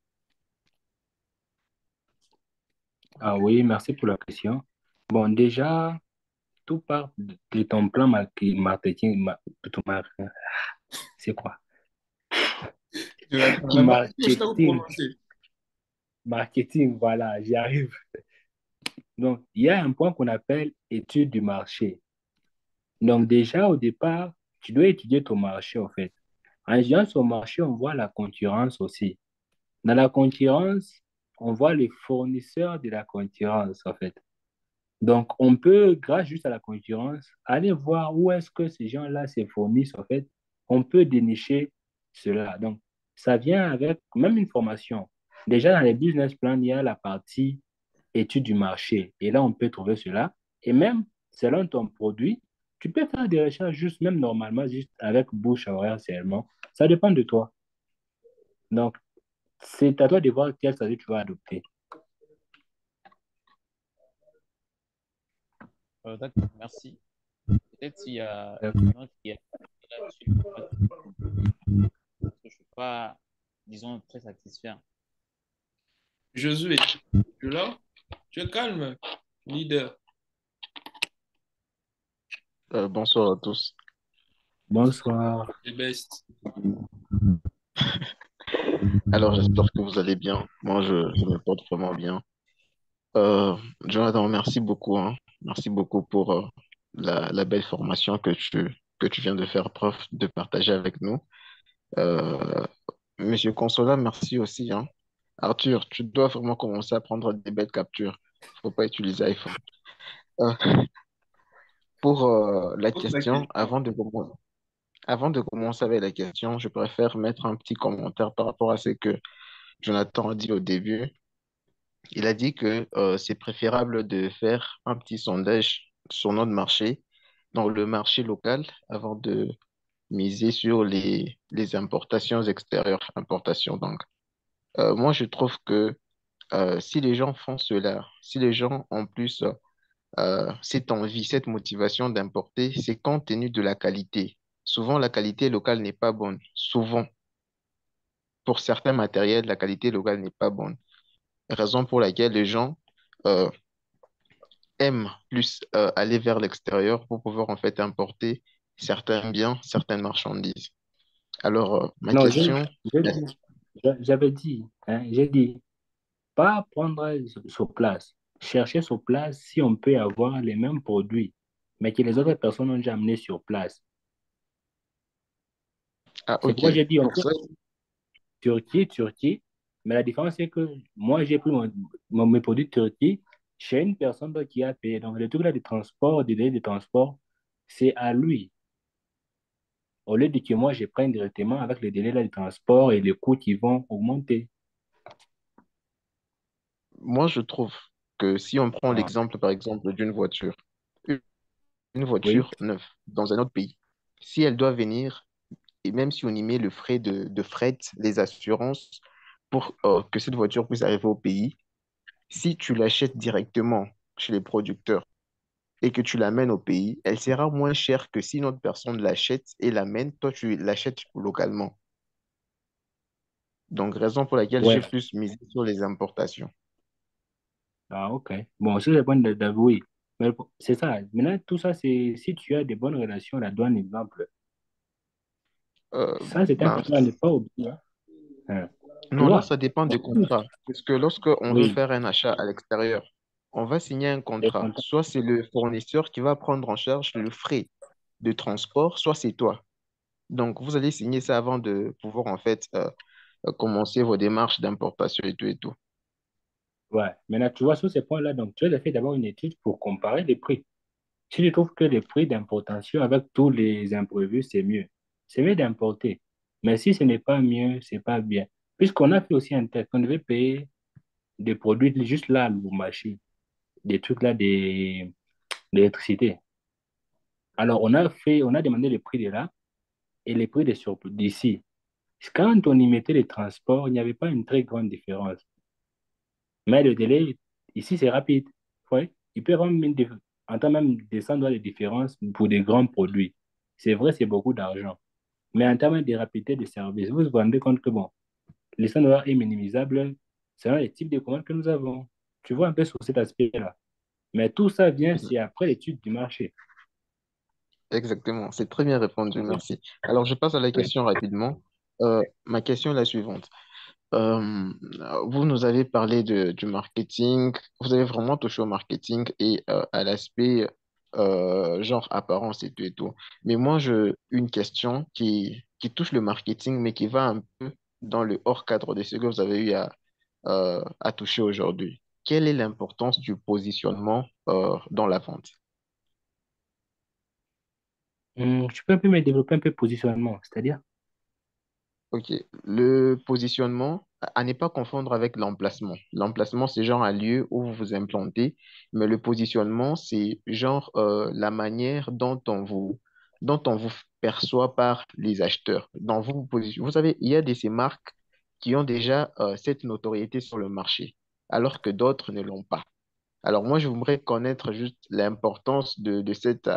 Ah oui, merci pour la question. Bon, déjà, tout part de ton plan marketing. Plutôt c'est quoi? Jonathan, la marque, je sais pas vous Marketing. prononcer. Marketing, voilà, j'y arrive. Donc, il y a un point qu'on appelle étude du marché. Donc, déjà, au départ, tu dois étudier ton marché, en fait. En étudiant son marché, on voit la concurrence aussi. Dans la concurrence, on voit les fournisseurs de la concurrence, en fait. Donc, on peut, grâce juste à la concurrence, aller voir où est-ce que ces gens-là se fournissent, en fait. On peut dénicher cela. Donc, ça vient avec même une formation. Déjà, dans les business plans, il y a la partie étude du marché. Et là, on peut trouver cela. Et même, selon ton produit, tu peux faire des recherches juste, même normalement, juste avec bouche à oreille seulement. Ça dépend de toi. Donc, c'est à toi de voir quelle stratégie tu vas adopter. D'accord, merci. Peut-être s'il y a D'accord. un autre qui est là-dessus, parce que je ne suis pas, disons, très satisfait. Josué, tu es là? Tu es calme, leader. Bonsoir à tous. Bonsoir. The best. Alors, j'espère que vous allez bien. Moi, je me porte vraiment bien. Euh, Jonathan, merci beaucoup, hein. Merci beaucoup pour la belle formation que tu viens de faire preuve de partager avec nous. Euh, Monsieur Consola, merci aussi, hein. Arthur, tu dois vraiment commencer à prendre des belles captures. Faut pas utiliser iPhone. Euh, pour la Pose la question, question. avant de commencer avec la question, je préfère mettre un petit commentaire par rapport à ce que Jonathan a dit au début. Il a dit que c'est préférable de faire un petit sondage sur notre marché, dans le marché local, avant de miser sur les importations extérieures, importations donc. Moi, je trouve que si les gens font cela, si les gens ont plus cette envie, cette motivation d'importer, c'est compte tenu de la qualité. Souvent, la qualité locale n'est pas bonne. Souvent, pour certains matériels, la qualité locale n'est pas bonne. Raison pour laquelle les gens euh, aiment plus aller vers l'extérieur pour pouvoir en fait importer certains biens, certaines marchandises. Alors, ma Non, question, j'avais dit, hein, j'ai dit, pas prendre sur place. Chercher sur place si on peut avoir les mêmes produits, mais que les autres personnes ont déjà amené sur place. ah C'est ok, pourquoi j'ai dit, on pour fait ça, Turquie, mais la différence c'est que moi, j'ai pris mes produits de Turquie chez une personne d'autre qui a payé. Donc, le truc là de transport, des délais de transport, c'est à lui. Au lieu de que moi, je prenne directement avec les délais là de transport et les coûts qui vont augmenter. moi je trouve que si on prend Ah, l'exemple par exemple d'une voiture, une une oui, voiture neuve dans un autre pays, si elle doit venir, et même si on y met le frais de fret, les assurances, pour que cette voiture puisse arriver au pays, si tu l'achètes directement chez les producteurs, et que tu l'amènes au pays, elle sera moins chère que si une autre personne l'achète et l'amène, toi tu l'achètes localement. Donc, raison pour laquelle j'ai ouais. plus misé sur les importations. Ah, ok. Bon, sur le point d'avouer. Mais c'est ça. Maintenant, tout ça, c'est si tu as des bonnes relations à la douane, exemple. Euh, Ça, c'est ben, important à ne pas oublier. Hein. Tu non, là, vois? ça dépend des contrats. Parce que lorsque on veut Oui, faire un achat à l'extérieur, on va signer un les contrat. contacts. Soit c'est le fournisseur qui va prendre en charge le frais de transport, soit c'est toi. Donc, vous allez signer ça avant de pouvoir, en fait, commencer vos démarches d'importation et tout et tout. Ouais. Maintenant, tu vois, sur ces points-là, donc, tu as fait d'abord une étude pour comparer les prix. Si tu trouves que les prix d'importation avec tous les imprévus, c'est mieux d'importer. Mais si ce n'est pas mieux, c'est pas bien. Puisqu'on a fait aussi un test, on devait payer des produits juste là, au marché, des trucs là, d'électricité. Alors, on a demandé les prix de là et les prix d'ici. Quand on y mettait les transports, il n'y avait pas une très grande différence. Mais le délai, ici, c'est rapide. Ouais. Il peut y avoir en temps même des $100 de différence pour des grands produits. C'est vrai, c'est beaucoup d'argent. Mais en termes de rapidité de service, vous vous rendez compte que bon, les $100 est minimisable selon les types de commandes que nous avons. Tu vois un peu sur cet aspect-là. Mais tout ça vient, c'est après l'étude du marché. Exactement, c'est très bien répondu, Oui. merci. Alors, je passe à la Oui. question rapidement. Ma question est la suivante. Euh, Vous nous avez parlé du marketing, vous avez vraiment touché au marketing et à l'aspect genre apparence et tout et tout. Mais moi, une question qui touche le marketing, mais qui va un peu dans le hors cadre de ce que vous avez eu à toucher aujourd'hui. Quelle est l'importance du positionnement dans la vente? Tu peux un peu me développer un peu le positionnement, c'est-à-dire? Ok, le positionnement, à ne pas confondre avec l'emplacement. L'emplacement, c'est genre un lieu où vous vous implantez, mais le positionnement, c'est genre la manière dont on vous perçoit par les acheteurs. Vous savez, il y a ces marques qui ont déjà cette notoriété sur le marché, alors que d'autres ne l'ont pas. Alors moi, je voudrais connaître juste l'importance de cette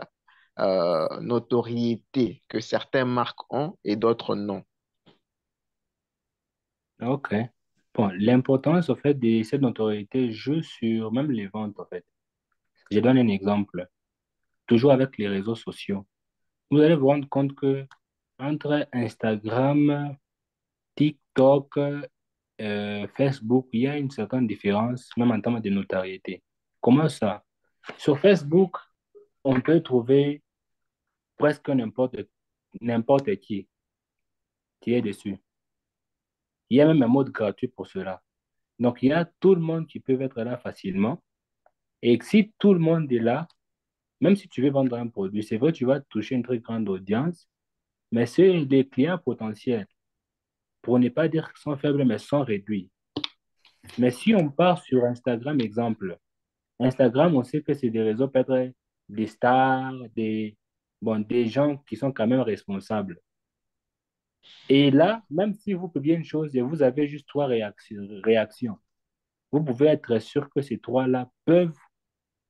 notoriété que certaines marques ont et d'autres non. Ok. Bon, l'importance, en fait, de cette notoriété joue sur même les ventes, en fait. Je donne un exemple. toujours avec les réseaux sociaux. Vous allez vous rendre compte que entre Instagram, TikTok, Facebook, il y a une certaine différence, même en termes de notoriété. Comment ça? Sur Facebook, on peut trouver presque n'importe qui est dessus. Il y a même un mode gratuit pour cela. Donc, il y a tout le monde qui peut être là facilement. Et si tout le monde est là, même si tu veux vendre un produit, c'est vrai, tu vas toucher une très grande audience, mais c'est des clients potentiels, pour ne pas dire qu'ils sont faibles, mais sont réduits. Mais si on part sur Instagram, exemple, Instagram, on sait que c'est des réseaux peut-être des stars, des gens qui sont quand même responsables. Et là, même si vous publiez une chose et vous avez juste trois réactions, vous pouvez être sûr que ces trois-là peuvent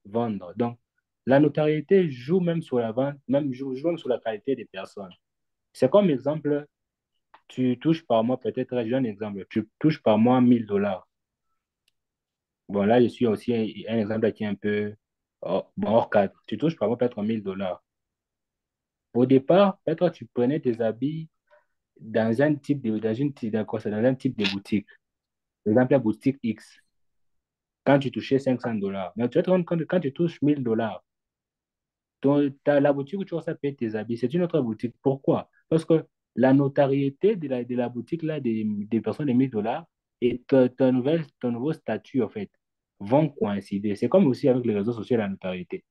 vendre. Donc, la notoriété joue même sur la vente, joue même sur la qualité des personnes. C'est comme exemple, tu touches par mois, peut-être, je donne un exemple, tu touches par mois 1000 $. Bon, là, je suis aussi un exemple qui est un peu hors cadre. Tu touches par mois peut-être 1000 $. Au départ, peut-être tu prenais tes habits dans un type de, dans une, dans quoi, ça, dans un type de boutique. Par exemple, la boutique X, quand tu touchais 500 $. Mais tu vas te rendre compte que quand tu touches 1000 $, la boutique où tu vas payer tes habits, c'est une autre boutique. Pourquoi? Parce que la notoriété de la boutique là, des personnes de 1000 $ et ton nouveau statut, en fait, vont coïncider. C'est comme aussi avec les réseaux sociaux, la notoriété.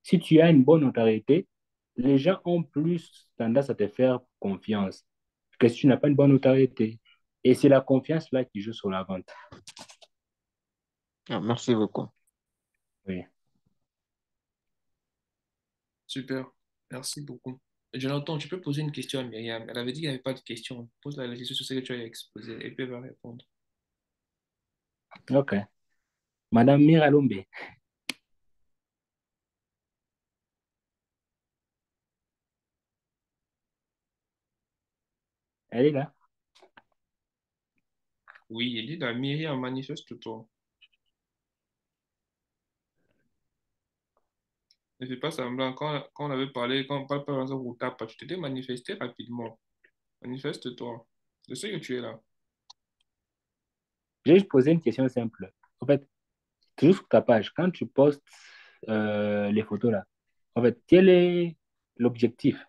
Si tu as une bonne notoriété, les gens ont plus tendance à te faire confiance que si tu n'as pas une bonne notoriété. Et c'est la confiance là qui joue sur la vente. Ah, merci beaucoup. Oui. Super. Merci beaucoup. Jonathan, tu peux poser une question à Myriam. Elle avait dit qu'il n'y avait pas de question. Pose-la la question sur ce que tu as exposé et puis elle va répondre. OK. Madame Miralombe, elle est là. Oui, elle dit la Myriam, manifeste-toi. Ne fais pas semblant. Quand on avait parlé, quand on parle par exemple au tape, tu t'étais manifesté rapidement. Manifeste-toi. Je sais que tu es là. J'ai juste posé une question simple. En fait, toujours sur ta page, quand tu postes les photos là, en fait, quel est l'objectif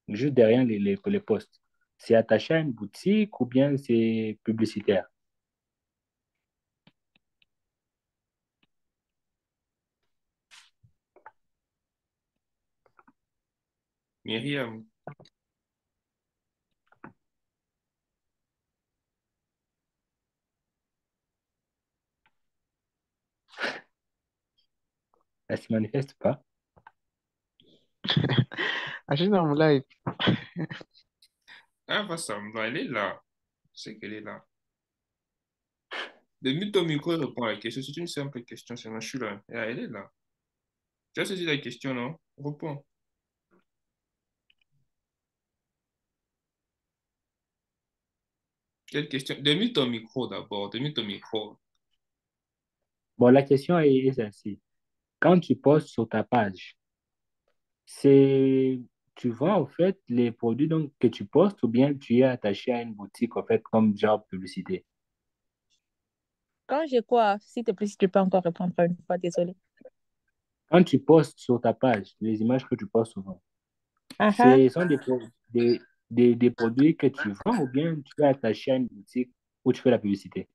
juste derrière les posts? C'est attaché à une boutique ou bien c'est publicitaire? Myriam, Elle ne se manifeste pas. Ah, je suis dans mon live. elle va semblant. Elle est là. Je sais qu'elle est là. Débute ton micro et réponds à la question. C'est une simple question. C'est moi, je suis là. Et elle est là. Tu as saisi la question, non? Réponds. Quelle question? Débute ton micro d'abord. Débute ton micro. Bon, la question est celle-ci. Quand tu postes sur ta page, c'est tu vends en fait les produits donc, que tu postes ou bien tu es attaché à une boutique en fait comme genre publicité? Quand j'ai quoi, s'il te plaît, si tu peux encore répondre une fois, désolée. Quand tu postes sur ta page, les images que tu postes souvent, Ah ah. ce sont des produits que tu vends ou bien tu es attaché à une boutique où tu fais la publicité?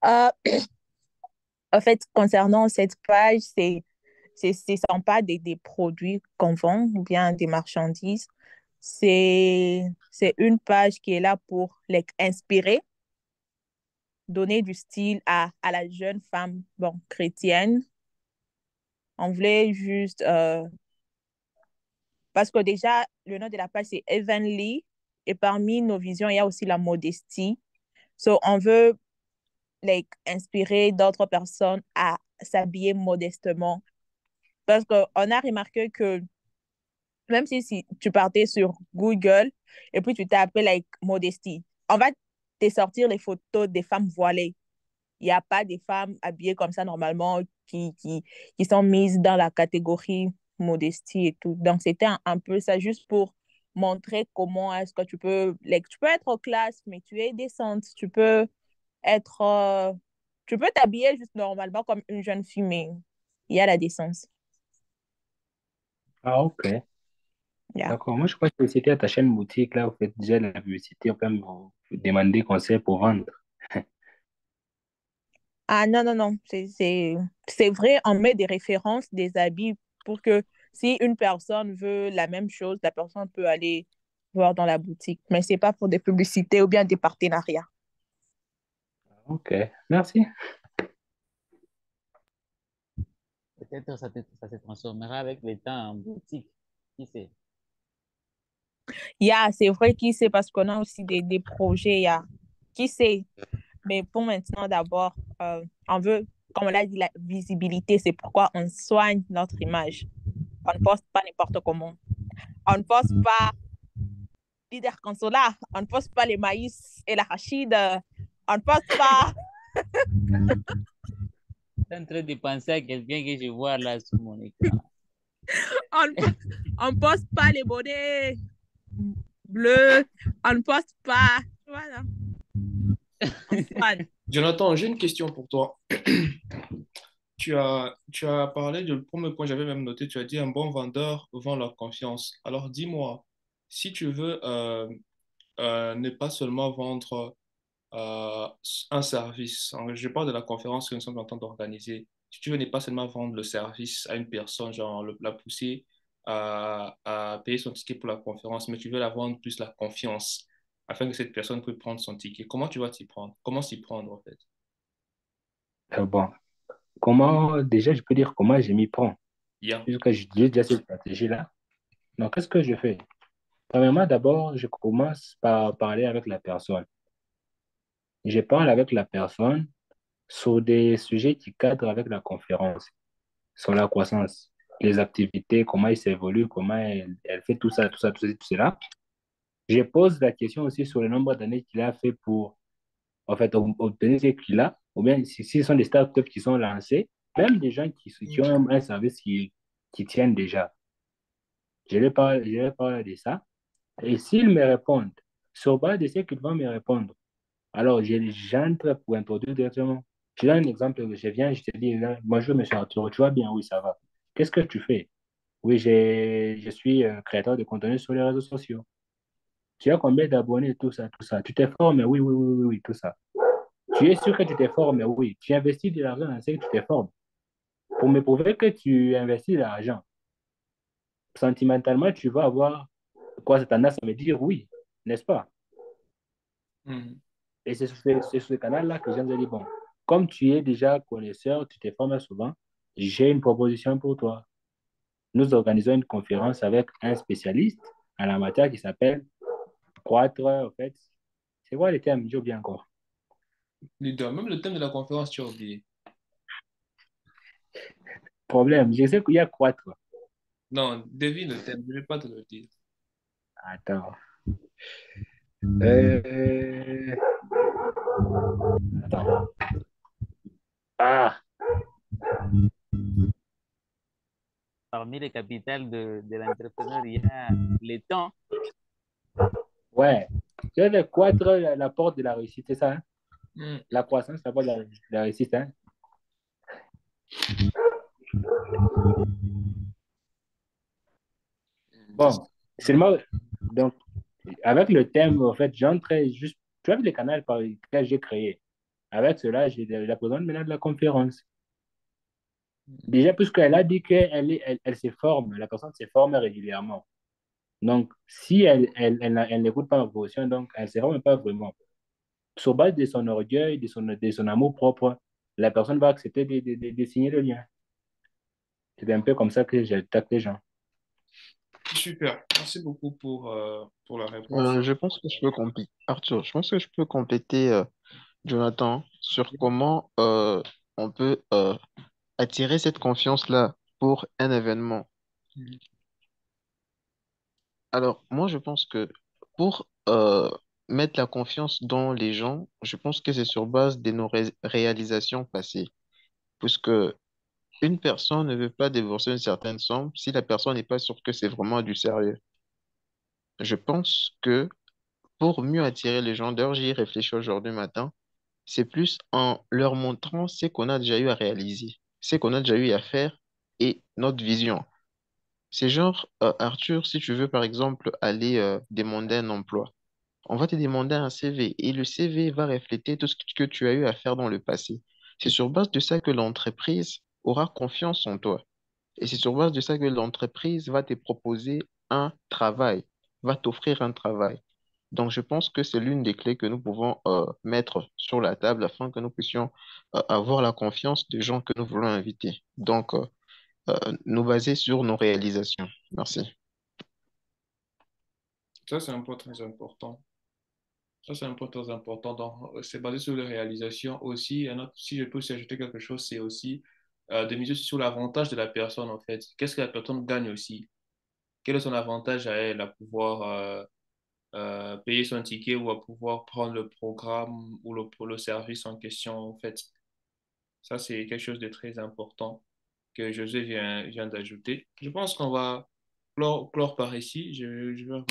Euh, en fait, concernant cette page, ce sont pas des produits qu'on vend ou bien des marchandises. C'est une page qui est là pour les inspirer, donner du style à la jeune femme, bon, chrétienne. On voulait juste, parce que déjà, le nom de la page, c'est Heavenly. Et parmi nos visions, il y a aussi la modestie. So, on veut inspirer d'autres personnes à s'habiller modestement. Parce qu'on a remarqué que même si tu partais sur Google et puis tu tapais modesty, on va te sortir les photos des femmes voilées. il n'y a pas des femmes habillées comme ça normalement qui sont mises dans la catégorie modestie et tout. Donc, c'était un peu ça, juste pour montrer comment est-ce que tu peux être en classe, mais tu es décente. Être, euh, tu peux t'habiller juste normalement comme une jeune fille, mais il y a la décence. Ah, ok. Yeah. D'accord. Moi, je crois que c'était à ta chaîne boutique, là, vous faites déjà la publicité, on peut me demander conseil pour vendre. Ah non, non, non. C'est vrai, on met des références, des habits pour que si une personne veut la même chose, la personne peut aller voir dans la boutique. Mais c'est pas pour des publicités ou bien des partenariats. Ok, merci. Peut-être ça se transformera avec le temps en boutique. Qui sait? Yeah, c'est vrai qui sait parce qu'on a aussi des projets, yeah. Qui sait? Mais pour maintenant, d'abord, on veut, comme on l'a dit, la visibilité. C'est pourquoi on soigne notre image. On ne poste pas n'importe comment. On ne poste pas leader consola. On ne poste pas les maïs et l'arachide. On ne poste pas. Je suis en train de penser à quelqu'un que je vois là sur mon écran. On ne on poste pas les bonnets bleus. On ne poste pas. Voilà. On soigne. Jonathan, j'ai une question pour toi. Tu as parlé du premier point, j'avais même noté, tu as dit un bon vendeur vend la confiance. Alors dis-moi, si tu veux ne pas seulement vendre euh, un service, je parle de la conférence que nous sommes en train d'organiser, si tu veux ne pas seulement vendre le service à une personne, genre la pousser à payer son ticket pour la conférence, mais tu veux la vendre plus la confiance afin que cette personne puisse prendre son ticket. Comment tu vas t'y prendre? Comment s'y prendre en fait? Bon, comment, déjà, je peux dire comment je m'y prends, Bien. puisque j'ai déjà cette stratégie-là. Donc, qu'est-ce que je fais? Premièrement, d'abord, je commence par parler avec la personne. Je parle avec la personne sur des sujets qui cadrent avec la conférence, sur la croissance, les activités, comment elle s'évolue, comment elle fait tout ça, tout ça, tout ça, tout cela. Je pose la question aussi sur le nombre d'années qu'il a fait pour, en fait, obtenir ce qu'il a, ou bien si ce sont des startups qui sont lancées, même des gens qui ont un service qui tiennent déjà. Je leur parle de ça. Et s'ils me répondent, sur base de ce qu'ils vont me répondre, alors j'entre pour introduire directement. Je donne un exemple, je viens, je te dis, là, bonjour, monsieur Arthur, tu vas bien? Oui, ça va. Qu'est-ce que tu fais? Oui, je suis créateur de contenu sur les réseaux sociaux. Tu as combien d'abonnés, tout ça, tout ça. Tu t'es formé? Oui, oui, oui, oui, oui, tout ça. Tu es sûr que tu t'es formé? Oui. Tu investis de l'argent dans ce que tu t'es formé. Pour me prouver que tu investis de l'argent, sentimentalement, tu vas avoir quoi, cette tendance à me dire oui, n'est-ce pas? Mhm. Et c'est sur ce canal-là que je me dis, bon, comme tu es déjà connaisseur, tu t'es formé souvent, j'ai une proposition pour toi. Nous organisons une conférence avec un spécialiste en la matière qui s'appelle croître, en fait. C'est quoi le terme? J'ai oublié encore. Leader, même le thème de la conférence, tu as oublié. Problème, je sais qu'il y a croître. Non, devine le thème, je ne vais pas te le dire. Attends. Euh, Attends. Ah, Parmi les capitales de l'entrepreneuriat, le temps, ouais. C'est le croître, la porte de la réussite, c'est ça, hein? Hmm. La croissance, la porte de la réussite, hein? Bon, seulement, donc, avec le thème, en fait, j'entre juste, tu vois, le canal par lequel j'ai créé. Avec cela, j'ai la présente maintenant de la conférence. Déjà, puisqu'elle a dit qu'elle se forme, la personne se forme régulièrement. Donc, si elle n'écoute pas ma position, donc elle ne se forme pas vraiment. Sur base de son orgueil, de son amour propre, la personne va accepter de signer le lien. C'est un peu comme ça que j'attaque les gens. Super, merci beaucoup pour la réponse. Je pense que je peux compléter, Arthur, je pense que je peux compléter Jonathan sur comment on peut attirer cette confiance-là pour un événement. Mhm. Alors, moi, je pense que pour mettre la confiance dans les gens, je pense que c'est sur base de nos réalisations passées. Puisque une personne ne veut pas débourser une certaine somme si la personne n'est pas sûre que c'est vraiment du sérieux. Je pense que pour mieux attirer les gens, d'ailleurs, j'y ai réfléchi aujourd'hui matin, c'est plus en leur montrant ce qu'on a déjà eu à réaliser, ce qu'on a déjà eu à faire et notre vision. C'est genre, Arthur, si tu veux par exemple aller demander un emploi, on va te demander un CV et le CV va refléter tout ce que tu as eu à faire dans le passé. C'est sur base de ça que l'entreprise aura confiance en toi. Et c'est sur base de ça que l'entreprise va te proposer un travail, va t'offrir un travail. Donc, je pense que c'est l'une des clés que nous pouvons mettre sur la table afin que nous puissions avoir la confiance des gens que nous voulons inviter. Donc, nous baser sur nos réalisations. Merci. Ça, c'est un point très important. Ça, c'est un point très important. Donc, c'est basé sur les réalisations aussi. Si je peux aussi ajouter quelque chose, c'est aussi de miser sur l'avantage de la personne, en fait. Qu'est-ce que la personne gagne aussi? Quel est son avantage à elle à pouvoir payer son ticket ou à pouvoir prendre le programme ou le service en question, en fait. Ça, c'est quelque chose de très important que José vient d'ajouter. Je pense qu'on va clore par ici. Je vais